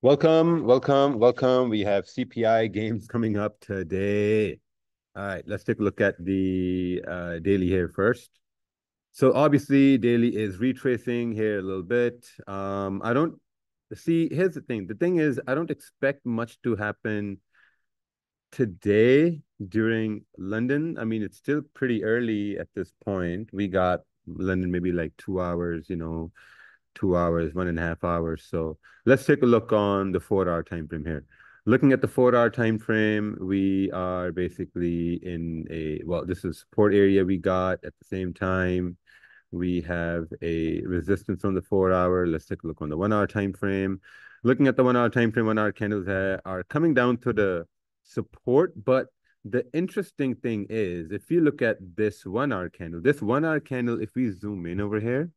Welcome, welcome, welcome. We have CPI games coming up today. All right, let's take a look at the daily here first. So obviously, daily is retracing here a little bit. I don't see. Here's the thing. The thing is, I don't expect much to happen today during London. I mean, it's still pretty early at this point. We got London maybe like 2 hours, 2 hours, 1.5 hours. So let's take a look on the 4 hour time frame here. Looking at the 4 hour time frame, we are basically in a, well, this is support area we got at the same time. We have a resistance on the 4 hour. Let's take a look on the 1 hour time frame. Looking at the 1 hour time frame, 1 hour candles are coming down to the support. But the interesting thing is, if you look at this 1 hour candle, if we zoom in over here,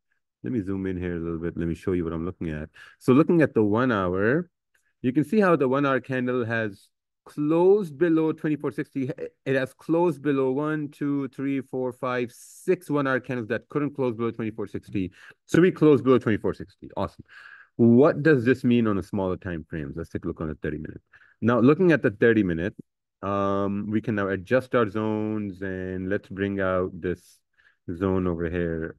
let me zoom in here a little bit. Let me show you what I'm looking at. So looking at the 1 hour, you can see how the 1 hour candle has closed below 2460. It has closed below 1, 2, 3, 4, 5, 6 1 hour candles that couldn't close below 2460. So we closed below 2460. Awesome. What does this mean on a smaller time frames? Let's take a look on the 30 minute. Now, looking at the 30 minute, we can now adjust our zones and let's bring out this zone over here.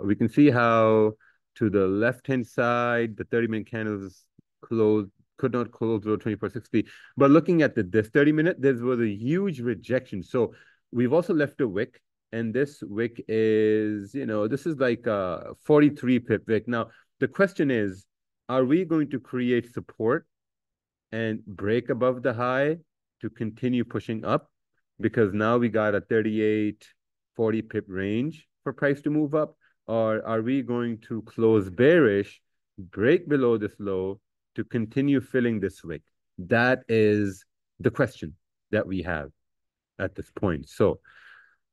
We can see how to the left-hand side, the 30-minute candles closed could not close below 2460. But looking at this 30-minute, there was a huge rejection. So we've also left a wick, and this wick is, this is like a 43 pip wick. Now, the question is, are we going to create support and break above the high to continue pushing up? Because now we got a 38, 40 pip range for price to move up. Or are we going to close bearish, break below this low to continue filling this wick? That is the question that we have at this point. So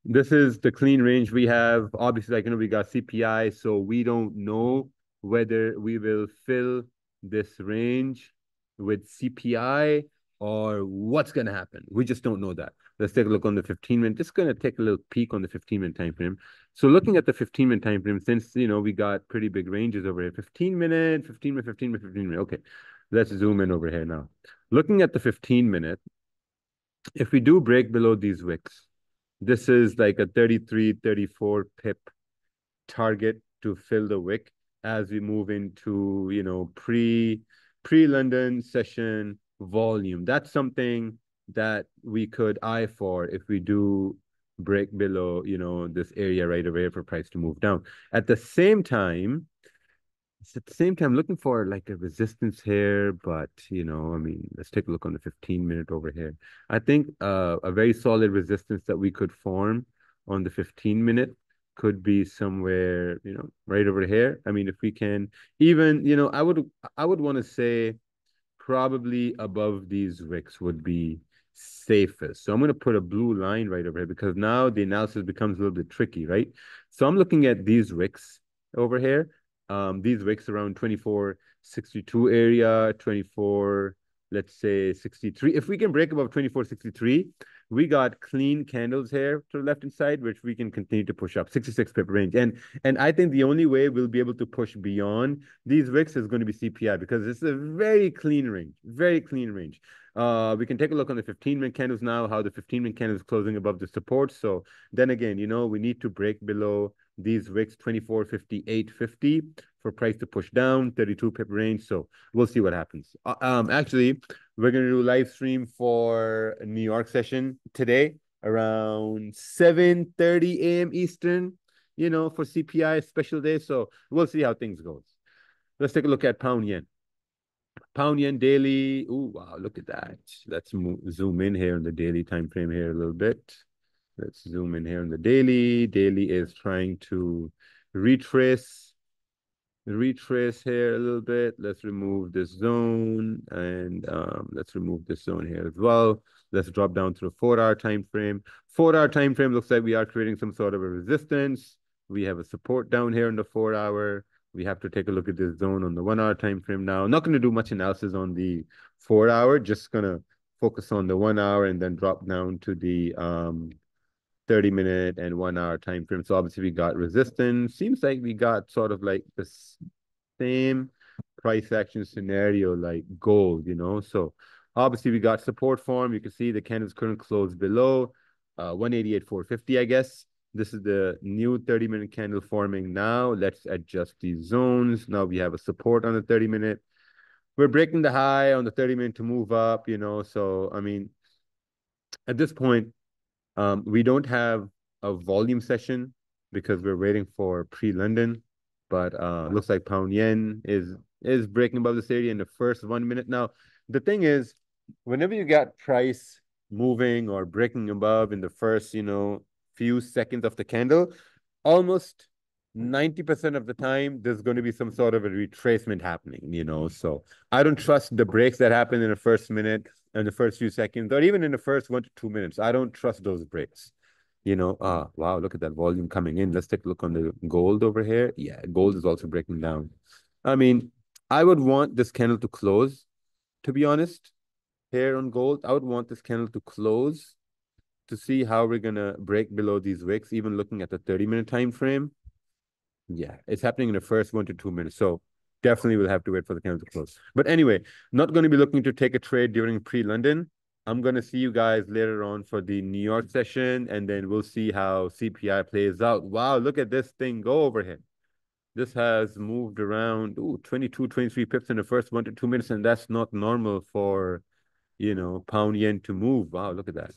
this is the clean range we have. Obviously, we got CPI, so we don't know whether we will fill this range with CPI or what's going to happen. We just don't know that. Let's take a look on the 15-minute. Just going to take a little peek on the 15-minute time frame. So looking at the 15-minute time frame, since, we got pretty big ranges over here, 15-minute, 15-minute, 15-minute, 15-minute. Okay, let's zoom in over here now. Looking at the 15-minute, if we do break below these wicks, this is like a 33, 34 pip target to fill the wick as we move into, pre-London session volume. That's something that we could eye for if we do break below, this area right over here for price to move down. At the same time, looking for like a resistance here, but let's take a look on the 15-minute over here. I think a very solid resistance that we could form on the 15-minute could be somewhere, right over here. I mean, if we can even, I would want to say probably above these wicks would be safest. So I'm going to put a blue line right over here because now the analysis becomes a little bit tricky, right? So I'm looking at these wicks over here. These wicks around 2462 area, 24, let's say 63. If we can break above 2463, we got clean candles here to the left hand side, which we can continue to push up 66 pip range. And I think the only way we'll be able to push beyond these wicks is going to be CPI because it's a very clean range, very clean range. We can take a look on the 15-minute candles now, how the 15-minute candle is closing above the support. So then again, we need to break below these wicks 24.58.50 for price to push down 32 pip range. So we'll see what happens. Actually, we're going to do live stream for a New York session today around 7:30 a.m. Eastern, for CPI special day. So we'll see how things goes. Let's take a look at pound yen. Pound yen daily. Oh, wow, look at that. Let's zoom in here on the daily time frame here a little bit. Let's zoom in here on the daily. Daily is trying to retrace here a little bit. Let's remove this zone and let's remove this zone here as well. Let's drop down to the 4 hour time frame. 4 hour time frame looks like we are creating some sort of a resistance. We have a support down here in the 4 hour. We have to take a look at this zone on the 1 hour time frame now. I'm not going to do much analysis on the 4 hour, just going to focus on the 1 hour and then drop down to the 30-minute and 1 hour time frame. So obviously we got resistance. Seems like we got sort of like the same price action scenario like gold, So obviously we got support form. You can see the candle's current close below 188,450, I guess. This is the new 30-minute candle forming now. Let's adjust these zones. Now we have a support on the 30-minute. We're breaking the high on the 30-minute to move up, So, I mean, at this point, we don't have a volume session because we're waiting for pre-London, but looks like pound yen is breaking above this area in the first 1 minute. Now, the thing is, whenever you got price moving or breaking above in the first, few seconds of the candle, almost 90% of the time there's going to be some sort of a retracement happening, So I don't trust the breaks that happen in the first minute and the first few seconds, or even in the first 1 to 2 minutes. I don't trust those breaks. Wow, look at that volume coming in. Let's take a look on the gold over here. Yeah, gold is also breaking down. I mean, I would want this candle to close, to be honest, here on gold. I would want this candle to close to see how we're gonna break below these wicks, even looking at the 30-minute time frame. Yeah, it's happening in the first 1 to 2 minutes. So definitely we'll have to wait for the candle to close. But anyway, not going to be looking to take a trade during pre-London. I'm going to see you guys later on for the New York session, and then we'll see how CPI plays out. Wow, look at this thing go over here. This has moved around 22, 23 pips in the first 1 to 2 minutes, and that's not normal for, pound yen to move. Wow, look at that.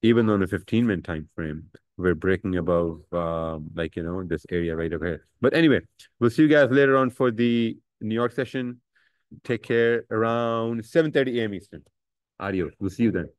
Even on a 15-minute time frame, we're breaking above this area right over here. But anyway, we'll see you guys later on for the New York session. Take care. Around 7:30 a.m. Eastern. Adios. We'll see you then.